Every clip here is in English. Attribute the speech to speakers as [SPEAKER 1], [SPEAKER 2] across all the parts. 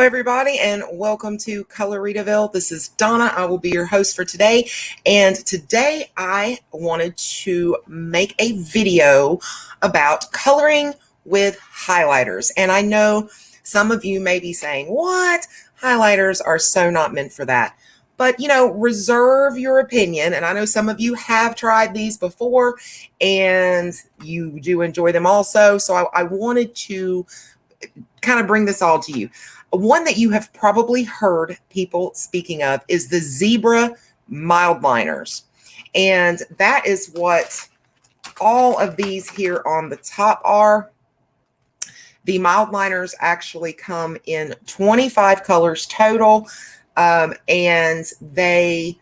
[SPEAKER 1] everybody, and welcome to Coloritaville. This is Donna. I will be your host for today. And today I wanted to make a video about coloring with highlighters. And I know some of you may be saying, what? Highlighters are so not meant for that. But, you know, reserve your opinion. And I know some of you have tried these before and you do enjoy them also. So I wanted to kind of bring this all to you. One that you have probably heard people speaking of is the zebra Mildliners. And that is what all of these here on the top are. The Mildliners actually come in 25 colors total. And they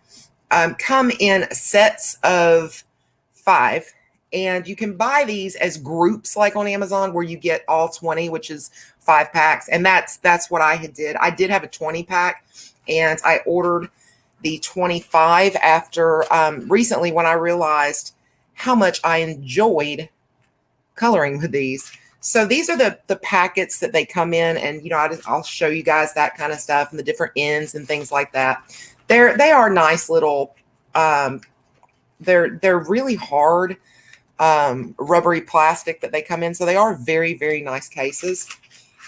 [SPEAKER 1] come in sets of 5. And you can buy these as groups like on Amazon where you get all 20, which is 5 packs. And that's what I did. I did have a 20 pack and I ordered the 25 after recently when I realized how much I enjoyed coloring with these. So these are the packets that they come in, and you know I'll show you guys that kind of stuff and the different ends and things like that. They are nice little. They're really hard. Rubbery plastic that they come in. So they are very, very nice cases.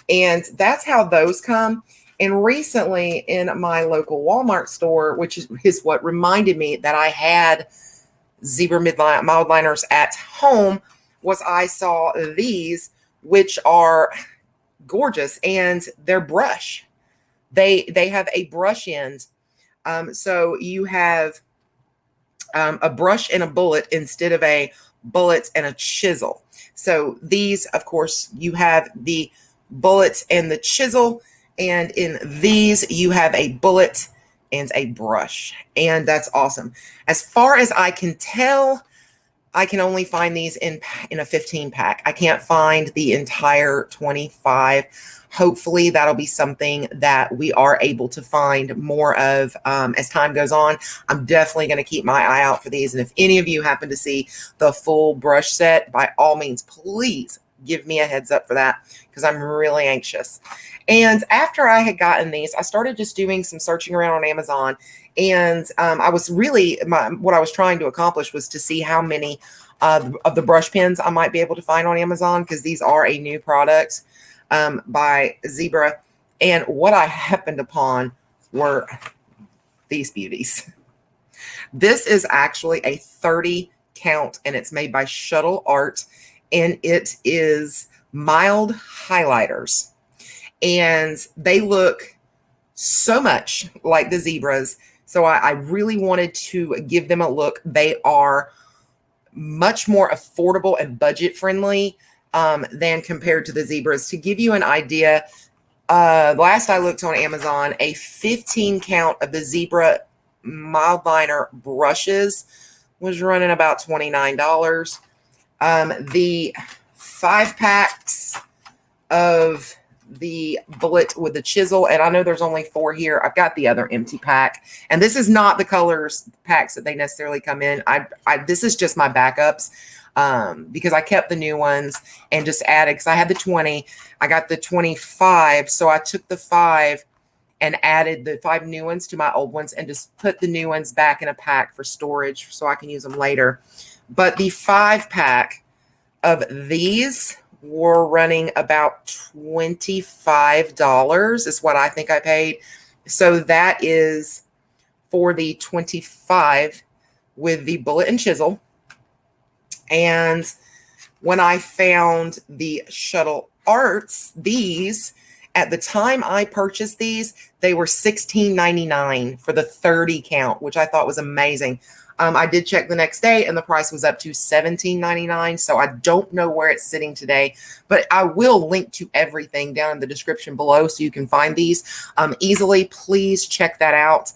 [SPEAKER 1] And that's how those come. And recently in my local Walmart store, which is what reminded me that I had zebra Mildliners at home, was I saw these, which are gorgeous, and they're brush. They have a brush end. So you have a brush and a bullet instead of a bullets and a chisel. So these, of course, you have the bullets and the chisel, and in these you have a bullet and a brush, and that's awesome. As far as I can tell, I can only find these in a 15 pack. I can't find the entire 25. Hopefully that'll be something that we are able to find more of as time goes on. I'm definitely going to keep my eye out for these. And if any of you happen to see the full brush set, by all means, please give me a heads up for that because I'm really anxious. And after I had gotten these, I started just doing some searching around on Amazon. And I was really, what I was trying to accomplish was to see how many of the brush pens I might be able to find on Amazon, because these are a new product by Zebra. And what I happened upon were these beauties. This is actually a 30 count, and it's made by Shuttle Art, and it is mild highlighters. And they look so much like the zebras. So I really wanted to give them a look. They are much more affordable and budget friendly than compared to the zebras. To give you an idea, last I looked on Amazon, a 15 count of the zebra Mildliner brushes was running about $29. The 5 packs of the bullet with the chisel, and I know there's only 4 here. I've got the other empty pack, and this is not the colors packs that they necessarily come in. This is just my backups because I kept the new ones and just added, because I had the 20, I got the 25, so I took the 5 and added the 5 new ones to my old ones and just put the new ones back in a pack for storage so I can use them later. But the 5 pack of these were running about $25 is what I think I paid. So that is for the 25 with the bullet and chisel. And when I found the Shuttle Arts, these, at the time I purchased these, they were $16.99 for the 30 count, which I thought was amazing. I did check the next day and the price was up to $17.99. So I don't know where it's sitting today, but I will link to everything down in the description below so you can find these easily. Please check that out.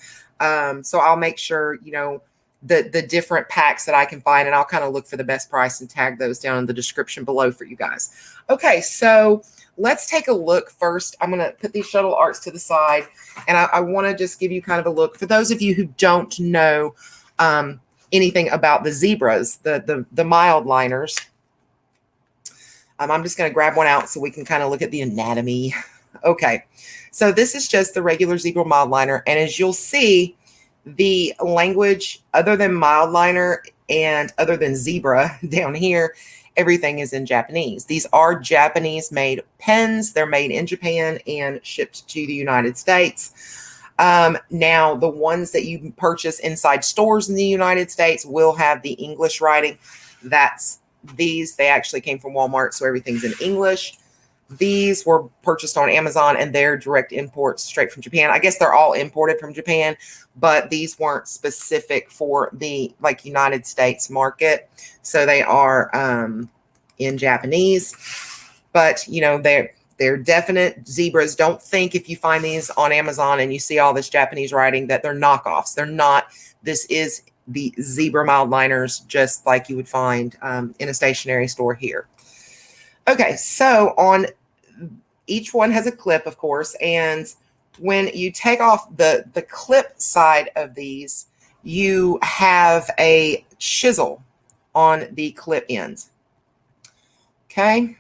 [SPEAKER 1] So I'll make sure, you know, the different packs that I can find, and I'll kind of look for the best price and tag those down in the description below for you guys. Okay, so let's take a look first. I'm going to put these Shuttle Arts to the side, and I want to just give you kind of a look. For those of you who don't know anything about the zebras, the Mildliners, I'm just going to grab one out so we can kind of look at the anatomy. Okay, So this is just the regular zebra Mildliner. And as you'll see, the language other than Mildliner and other than zebra down here, everything is in Japanese. These are Japanese made pens. They're made in Japan and shipped to the United States. Now, the ones that you purchase inside stores in the United States will have the English writing. That's these. They actually came from Walmart, so everything's in English. These were purchased on Amazon, and they're direct imports straight from Japan. I guess they're all imported from Japan, but these weren't specific for the United States market. So they are in Japanese, but they're definite zebras. Don't think if you find these on Amazon and you see all this Japanese writing that they're knockoffs. They're not. This is the zebra Mildliners, just like you would find in a stationery store here. Okay, so on each one has a clip, of course, and when you take off the clip side of these, you have a chisel on the clip end. Okay,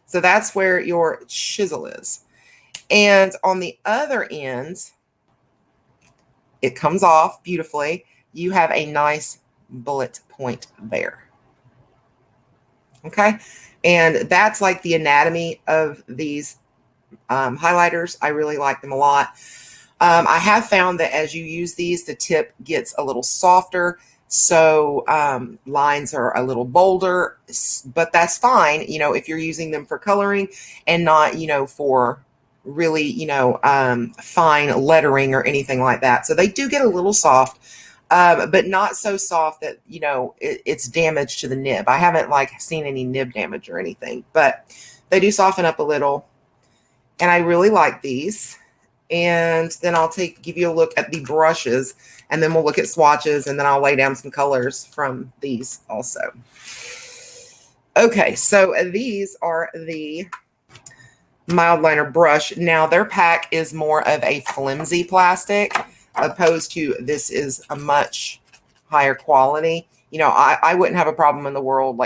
[SPEAKER 1] so that's where your chisel is. And on the other end, it comes off beautifully. You have a nice bullet point there. Okay, and that's like the anatomy of these highlighters. I really like them a lot. I have found that as you use these, the tip gets a little softer. So lines are a little bolder, but that's fine, if you're using them for coloring and not, for really, fine lettering or anything like that. So they do get a little soft, but not so soft that, it's damage to the nib. I haven't seen any nib damage or anything, but they do soften up a little. And I really like these. And then I'll give you a look at the brushes, and then we'll look at swatches, and then I'll lay down some colors from these also. Okay, so these are the Mildliner brush. Now their pack is more of a flimsy plastic, opposed to this is a much higher quality. I wouldn't have a problem in the world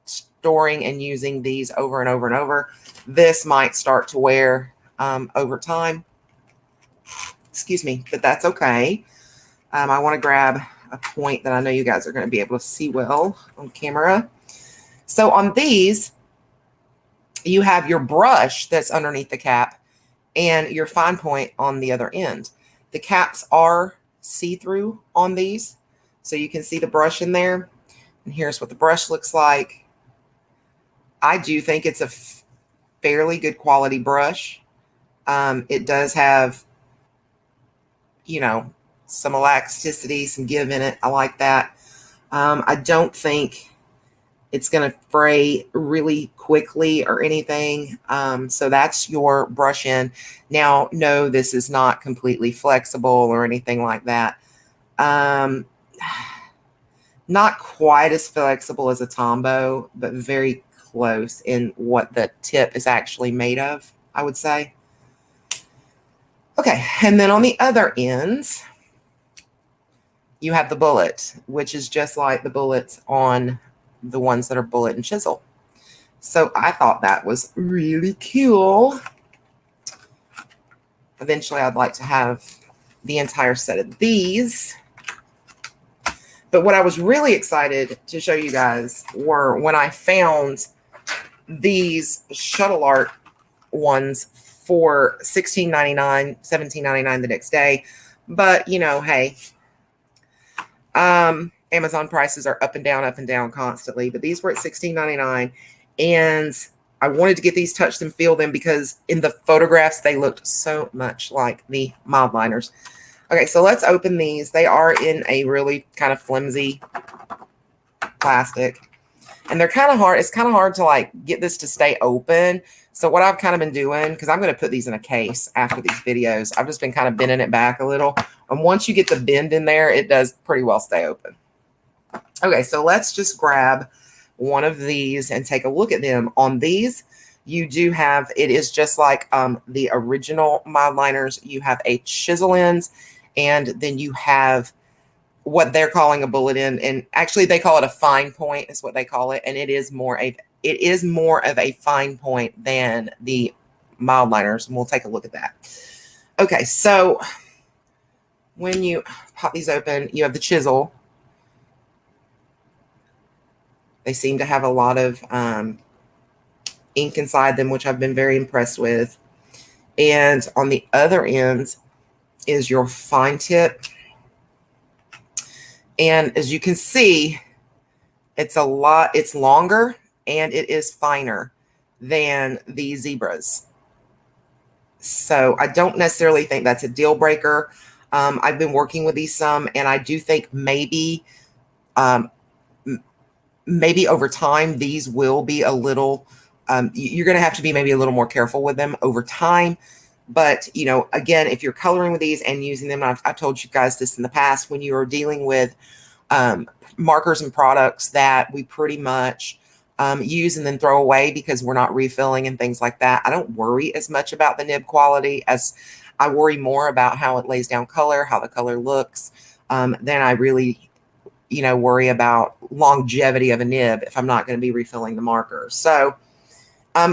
[SPEAKER 1] storing and using these over and over and over. This might start to wear over time. Excuse me, but that's okay. I want to grab a point that I know you guys are going to be able to see well on camera. So on these, you have your brush that's underneath the cap and your fine point on the other end. The caps are see-through on these, so you can see the brush in there. And here's what the brush looks like. I do think it's a fairly good quality brush. It does have, some elasticity, some give in it. I like that. I don't think it's going to fray really quickly or anything. So that's your brush end. Now, no, this is not completely flexible or anything like that. Not quite as flexible as a Tombow, but very close in what the tip is actually made of, I would say. Okay, and then on the other ends, you have the bullet, which is just like the bullets on the ones that are bullet and chisel. So I thought that was really cool. Eventually, I'd like to have the entire set of these. But what I was really excited to show you guys were when I found these Shuttle art ones for $16.99, $17.99 the next day. But, hey, Amazon prices are up and down constantly. But these were at $16.99. And I wanted to get these, touch them, feel them, because in the photographs, they looked so much like the Modliners. Okay, so let's open these. They are in a really kind of flimsy plastic. And they're kind of hard. It's kind of hard to get this to stay open. So what I've kind of been doing, because I'm going to put these in a case after these videos, I've just been kind of bending it back a little. And once you get the bend in there, it does pretty well stay open. Okay, so let's just grab one of these and take a look at them. On these, you do have, it is just like the original Mildliners. You have a chisel ends, and then you have what they're calling a bullet end, and actually they call it a fine point is what they call it, and it is more of a fine point than the Mildliners, and we'll take a look at that. Okay, so when you pop these open, you have the chisel. They seem to have a lot of ink inside them, which I've been very impressed with. And on the other end is your fine tip. And as you can see, it's longer and it is finer than the zebras. So I don't necessarily think that's a deal breaker. I've been working with these some, and I do think maybe over time, these will be a little, you're going to have to be maybe a little more careful with them over time. But, you know, again, if you're coloring with these and using them, I've told you guys this in the past, when you are dealing with markers and products that we pretty much use and then throw away because we're not refilling and things like that, I don't worry as much about the nib quality as I worry more about how it lays down color, how the color looks, than I really, you know, worry about longevity of a nib if I'm not going to be refilling the marker. So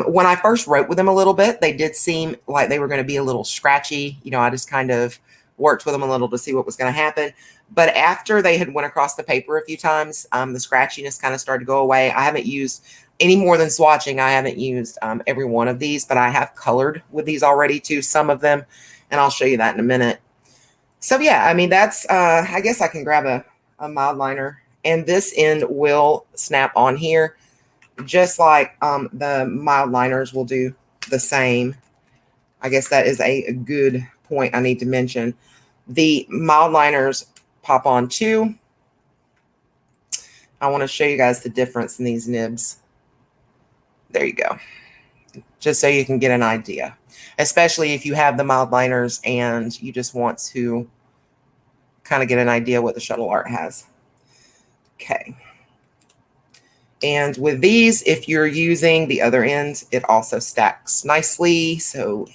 [SPEAKER 1] when I first wrote with them a little bit, they did seem like they were going to be a little scratchy. You know, I just kind of worked with them a little to see what was going to happen. But after they had went across the paper a few times, the scratchiness kind of started to go away. I haven't used any more than swatching. I haven't used every one of these, but I have colored with these already too, some of them, and I'll show you that in a minute. So yeah, I mean, that's, I guess I can grab a Modliner, and this end will snap on here, just like the Mildliners will do the same. I guess that is a good point I need to mention. The Mildliners pop on too. I want to show you guys the difference in these nibs. There you go. Just so you can get an idea, especially if you have the Mildliners and you just want to kind of get an idea what the Shuttle art has. Okay. And with these, if you're using the other end, it also stacks nicely. So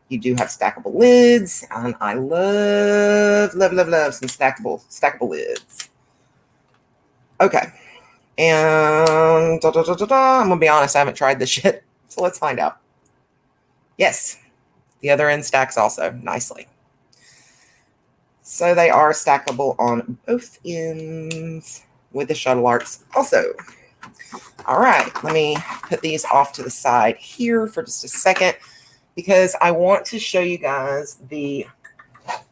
[SPEAKER 1] you do have stackable lids, and I love some stackable lids. Okay. And I'm going to be honest, I haven't tried this yet. So let's find out. Yes, the other end stacks also nicely. So they are stackable on both ends with the Shuttle arts also. All right, let me put these off to the side here for just a second, because I want to show you guys the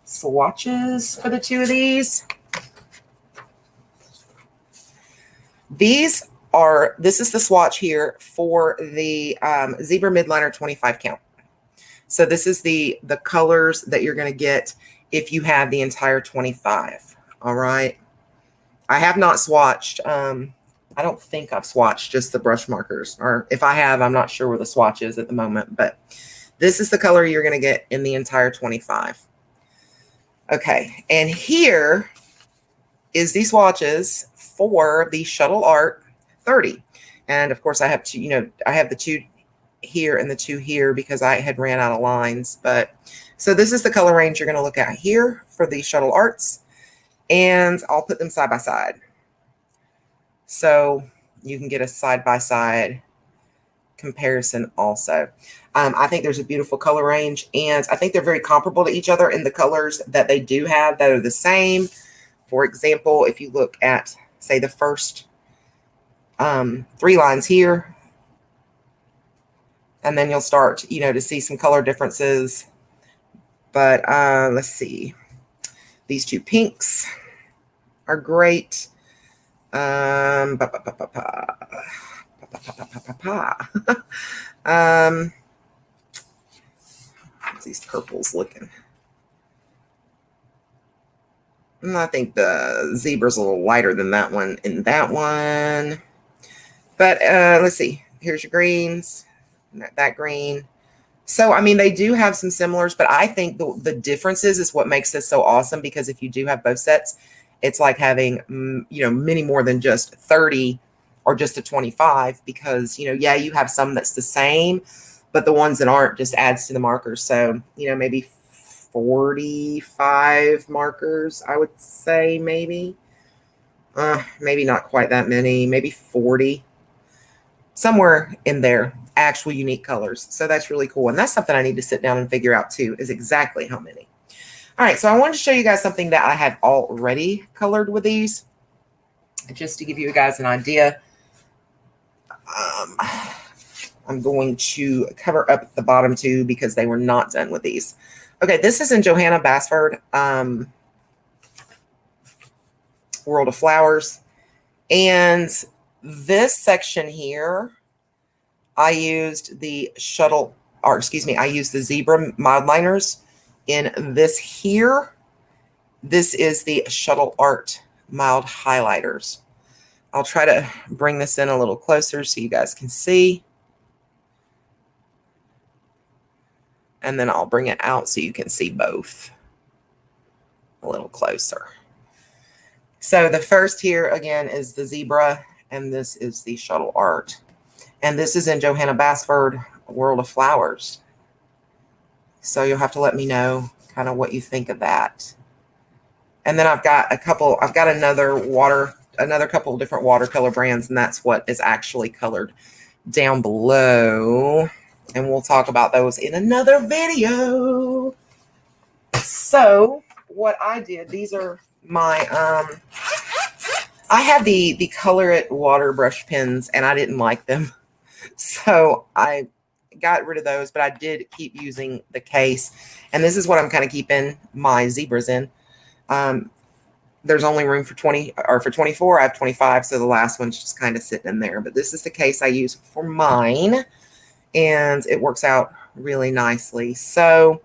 [SPEAKER 1] swatches for the two of these. This is the swatch here for the Zebra Mildliner 25 count. So this is the colors that you're going to get if you have the entire 25. All right. I have not swatched. I don't think I've swatched just the brush markers, or if I have, I'm not sure where the swatch is at the moment, but this is the color you're going to get in the entire 25. Okay. And here is the swatches for the Shuttle Art 30. And of course I have two, you know, I have the two here and the two here because I had ran out of lines. But so this is the color range you're going to look at here for the Shuttle Arts, and I'll put them side by side so you can get a side-by-side comparison also. I think there's a beautiful color range, and I think they're very comparable to each other in the colors that they do have that are the same. For example, if you look at, say, the first 3 lines here, and then you'll start, you know, to see some color differences. But let's see. These two pinks are great. How's these purples looking? I think the zebra's a little lighter than that one in that one. But let's see. Here's your greens. That green. So, I mean, they do have some similars, but I think the differences is what makes this so awesome, because if you do have both sets, it's like having, you know, many more than just 30 or just a 25, because, you know, yeah, you have some that's the same, but the ones that aren't just adds to the markers. So, you know, maybe 45 markers, I would say, maybe not quite that many, maybe 40, somewhere in there. actual unique colors. So that's really cool. And that's something I need to sit down and figure out too, is exactly how many. All right, so I wanted to show you guys something that I have already colored with these, just to give you guys an idea. I'm going to cover up the bottom two because they were not done with these. Okay, this is in Johanna Basford, World of Flowers. And this section here, I used the Shuttle, or excuse me, I used the Zebra Modliners. In this here, this is the Shuttle Art Mild Highlighters. I'll try to bring this in a little closer so you guys can see. And then I'll bring it out so you can see both a little closer. So the first here, again, is the Zebra, and this is the Shuttle Art. And this is in Johanna Basford, World of Flowers. So you'll have to let me know kind of what you think of that. And then I've got another couple of different watercolor brands, and that's what is actually colored down below. And we'll talk about those in another video. So what I did, these are my, I had the Color It water brush pens and I didn't like them. So I got rid of those, but I did keep using the case. And this is what I'm kind of keeping my zebras in. There's only room for 20 or for 24. I have 25. So the last one's just kind of sitting in there, but this is the case I use for mine. And it works out really nicely. So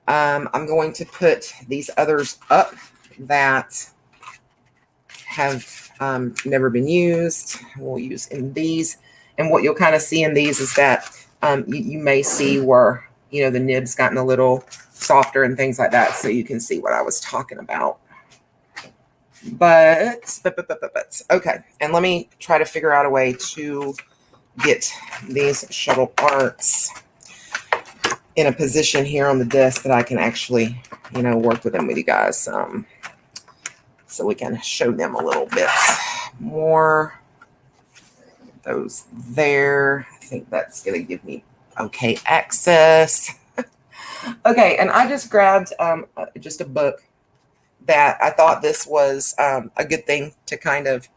[SPEAKER 1] I'm going to put these others up that have never been used. We'll use in these. And what you'll kind of see in these is that you may see where, you know, the nib's gotten a little softer and things like that. So you can see what I was talking about. But okay. And let me try to figure out a way to get these Shuttle Arts in a position here on the desk that I can actually, you know, work with them with you guys. So we can show them a little bit more. Those there. I think that's going to give me okay access. Okay, and I just grabbed just a book that I thought this was a good thing to kind of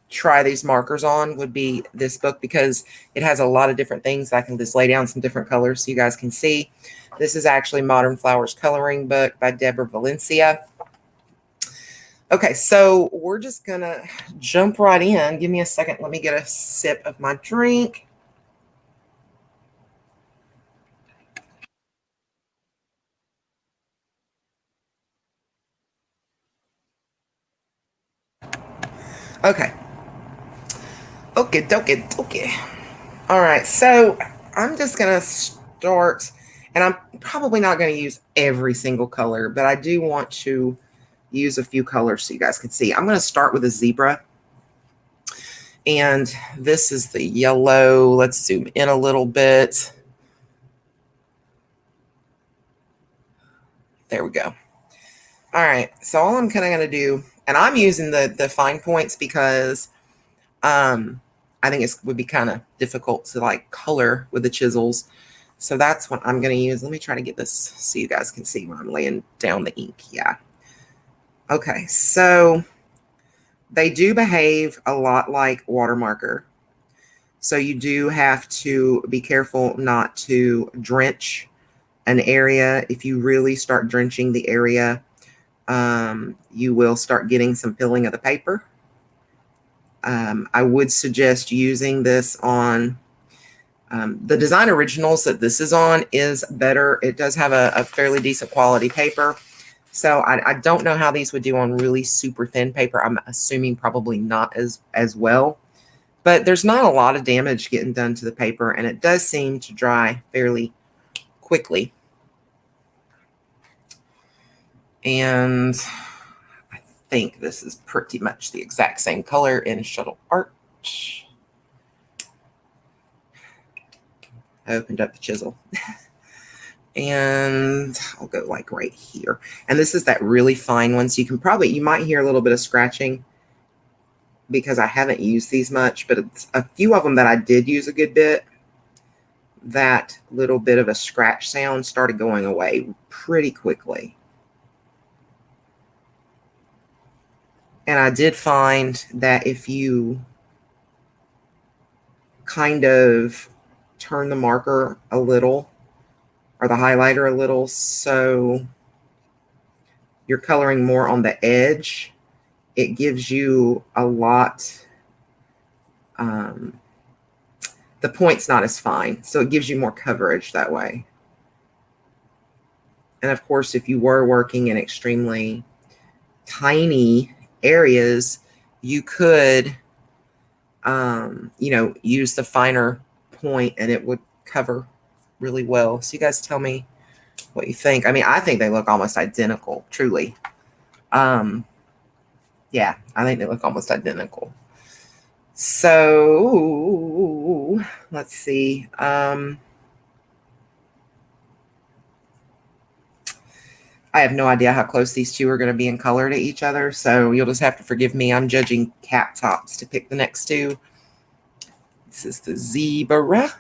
[SPEAKER 1] try these markers on, would be this book, because it has a lot of different things. I can just lay down some different colors so you guys can see. This is actually Modern Flowers Coloring Book by Deborah Valencia. Okay, so we're just gonna jump right in. Give me a second. Let me get a sip of my drink. Okay. Okay. All right, so I'm just gonna start, and I'm probably not gonna use every single color, but I do want to use a few colors so you guys can see. I'm gonna start with a zebra. And this is the yellow. Let's zoom in a little bit. There we go. All right, so all I'm kind of going to do, and I'm using the fine points because I think it would be kind of difficult to like color with the chisels. So that's what I'm going to use. Let me try to get this so you guys can see when I'm laying down the ink. Yeah. Okay, so they do behave a lot like water marker. So you do have to be careful not to drench an area. If you really start drenching the area, you will start getting some pilling of the paper. I would suggest using this on the Design Originals that this is on is better. It does have a fairly decent quality paper. So I don't know how these would do on really super thin paper. I'm assuming probably not as well. But there's not a lot of damage getting done to the paper, and it does seem to dry fairly quickly. And I think this is pretty much the exact same color in Shuttle Art. I opened up the chisel. And I'll go like right here. And this is that really fine one. So you might hear a little bit of scratching because I haven't used these much, but it's a few of them that I did use a good bit. that little bit of a scratch sound started going away pretty quickly. And I did find that if you kind of turn the marker a little or the highlighter a little so you're coloring more on the edge, it gives you a lot, the point's not as fine, so it gives you more coverage that way. And of course, if you were working in extremely tiny areas, you could, use the finer point and it would cover really well. So you guys tell me what you think. I mean, I think they look almost identical, truly. Yeah, I think they look almost identical. So let's see. I have no idea how close these two are going to be in color to each other, so you'll just have to forgive me. I'm judging cap tops to pick the next two. This is the zebra.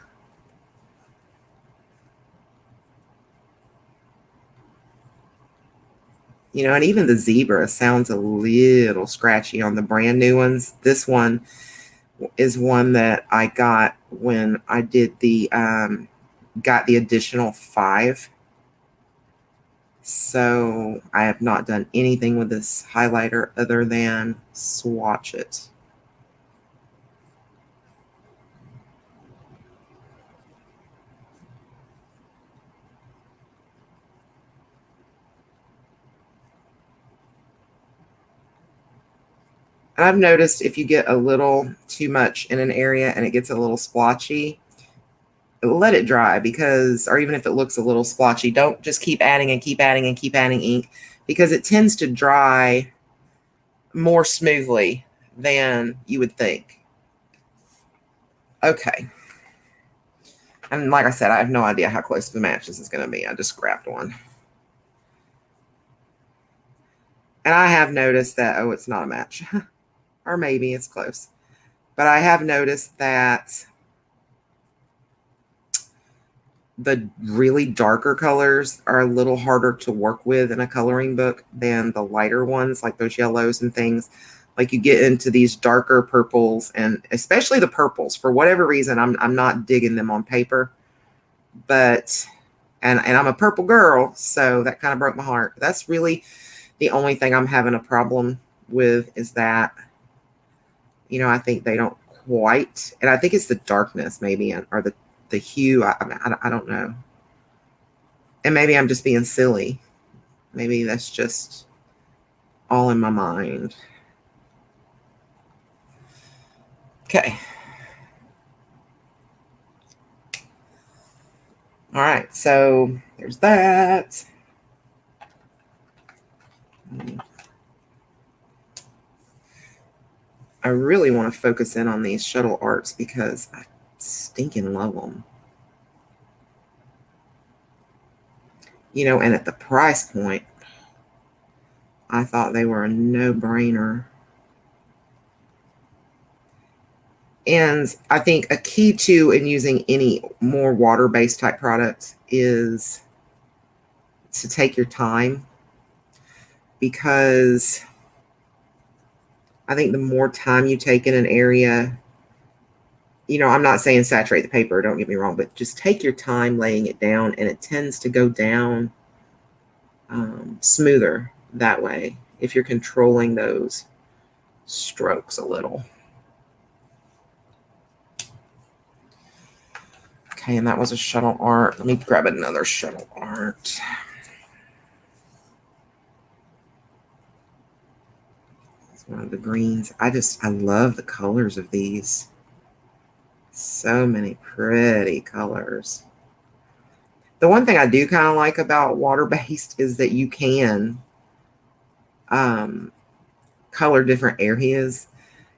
[SPEAKER 1] And even the zebra sounds a little scratchy on the brand new ones. This one is one that I got when I did got the additional 5. So I have not done anything with this highlighter other than swatch it. And I've noticed if you get a little too much in an area and it gets a little splotchy, let it dry, or even if it looks a little splotchy, don't just keep adding and keep adding and keep adding ink, because it tends to dry more smoothly than you would think. Okay. And like I said, I have no idea how close to the match this is going to be. I just grabbed one. And I have noticed that, it's not a match. Or maybe it's close. But I have noticed that the really darker colors are a little harder to work with in a coloring book than the lighter ones, like those yellows and things. Like you get into these darker purples, and especially the purples. For whatever reason, I'm not digging them on paper. But and I'm a purple girl, so that kind of broke my heart. That's really the only thing I'm having a problem with, is that, I think they don't quite, and I think it's the darkness maybe, or the hue. I don't know. And maybe I'm just being silly. Maybe that's just all in my mind. Okay. All right, so there's that. I really want to focus in on these Shuttle arts because I stinking love them. And at the price point, I thought they were a no-brainer. And I think a key to in using any more water-based type products is to take your time, because I think the more time you take in an area, I'm not saying saturate the paper, don't get me wrong, but just take your time laying it down, and it tends to go down smoother that way if you're controlling those strokes a little. Okay, and that was a Shuttle art. Let me grab another Shuttle art. It's one of the greens. I love the colors of these. So many pretty colors. The one thing I do kind of like about water-based is that you can color different areas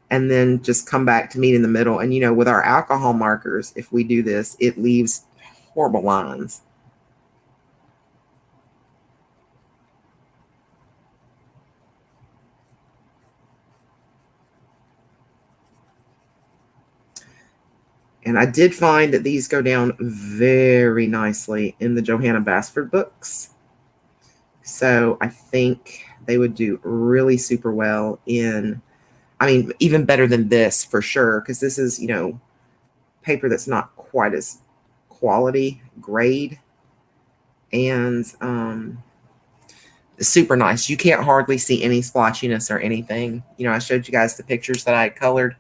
[SPEAKER 1] and then just come back to meet in the middle. And, with our alcohol markers, if we do this, it leaves horrible lines. And I did find that these go down very nicely in the Johanna Basford books. So I think they would do really super well in, I mean, even better than this for sure, because this is, you know, paper that's not quite as quality grade, and super nice. You can't hardly see any splotchiness or anything. You know, I showed you guys the pictures that I had colored,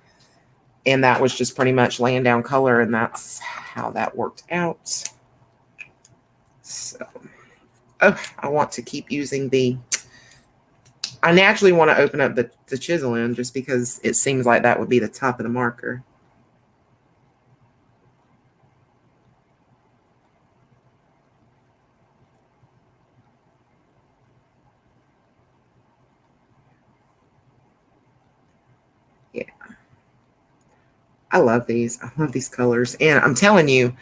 [SPEAKER 1] and that was just pretty much laying down color, and that's how that worked out. So, oh, I want to keep using the, I naturally want to open up the chisel end just because it seems like that would be the top of the marker. Yeah. I love these. I love these colors. And I'm telling you,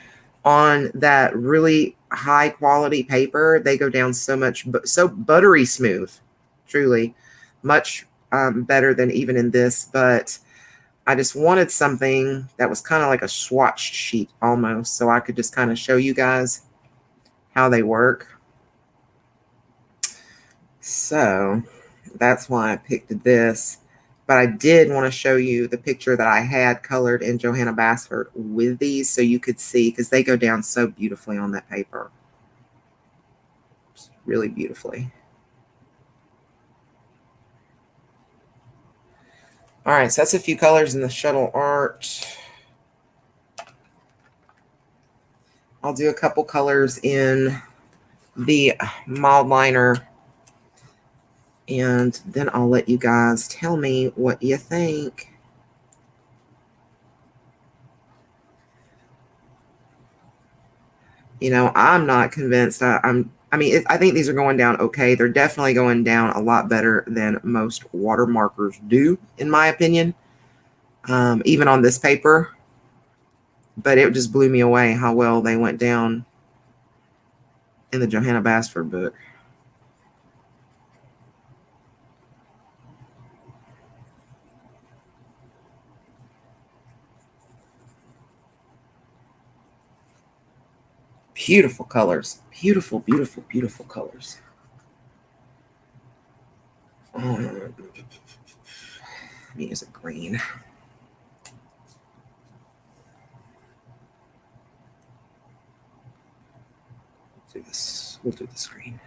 [SPEAKER 1] on that really high quality paper, they go down so much, so buttery smooth, truly much better than even in this. But I just wanted something that was kind of like a swatched sheet almost, so I could just kind of show you guys how they work. So that's why I picked this. But I did want to show you the picture that I had colored in Johanna Basford with these so you could see, because they go down so beautifully on that paper. Just really beautifully. All right, so that's a few colors in the Shuttle art. I'll do a couple colors in the Mildliner, and then I'll let you guys tell me what you think. You know, I'm not convinced. I mean, I think these are going down okay. They're definitely going down a lot better than most water markers do, in my opinion, even on this paper. But it just blew me away how well they went down in the Johanna Basford book. Beautiful colors. Beautiful, beautiful, beautiful colors. Let me use a green. Do this. We'll do this green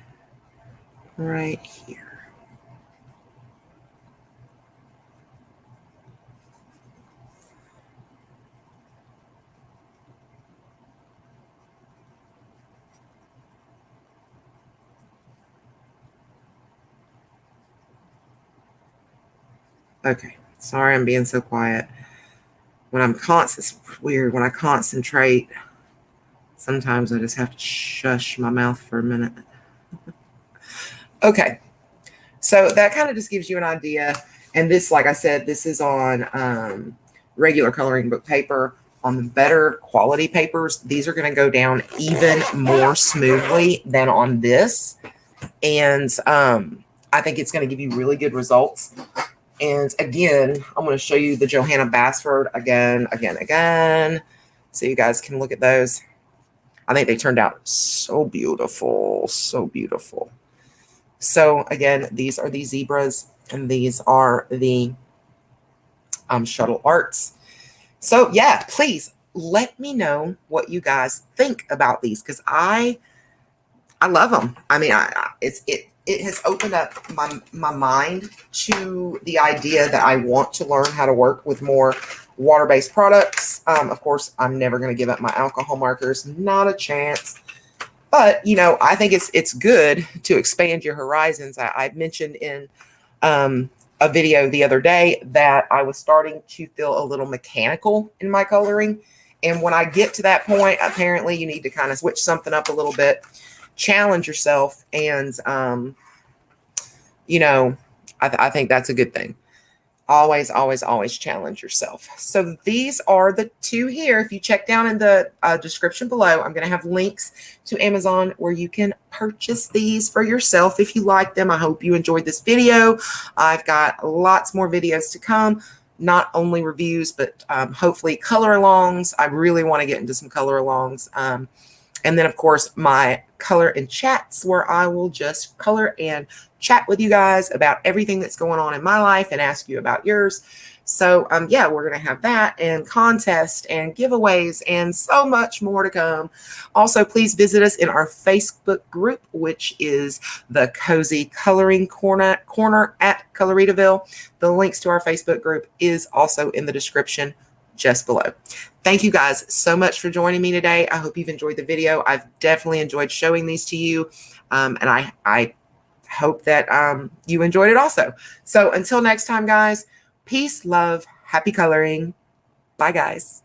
[SPEAKER 1] right here. Okay, sorry I'm being so quiet. When I'm it's weird. When I concentrate, sometimes I just have to shush my mouth for a minute. Okay, so that kind of just gives you an idea. And this, like I said, this is on regular coloring book paper. On the better quality papers, these are going to go down even more smoothly than on this. And I think it's going to give you really good results. And again, I'm going to show you the Johanna Basford again, so you guys can look at those. I think they turned out so beautiful, so beautiful. So again, these are the zebras, and these are the Shuttle arts. So yeah, please let me know what you guys think about these, because I love them. I mean, it has opened up my mind to the idea that I want to learn how to work with more water-based products. Of course, I'm never going to give up my alcohol markers, not a chance. But, you know, I think it's good to expand your horizons. I mentioned in a video the other day that I was starting to feel a little mechanical in my coloring. And when I get to that point, apparently you need to kind of switch something up a little bit, challenge yourself, and you know, I think that's a good thing. Always, always, always challenge yourself. So these are the two here. If you check down in the description below, I'm going to have links to Amazon where you can purchase these for yourself if you like them. I hope you enjoyed this video. I've got lots more videos to come. not only reviews, but hopefully color alongs. I really want to get into some color alongs. And then, of course, my color and chats, where I will just color and chat with you guys about everything that's going on in my life and ask you about yours. So, yeah, we're going to have that and contest and giveaways and so much more to come. Also, please visit us in our Facebook group, which is the Cozy Coloring Corner at Coloritaville. The links to our Facebook group is also in the description just below. Thank you guys so much for joining me today. I hope you've enjoyed the video. I've definitely enjoyed showing these to you. And I hope that you enjoyed it also. So until next time, guys, peace, love, happy coloring. Bye, guys.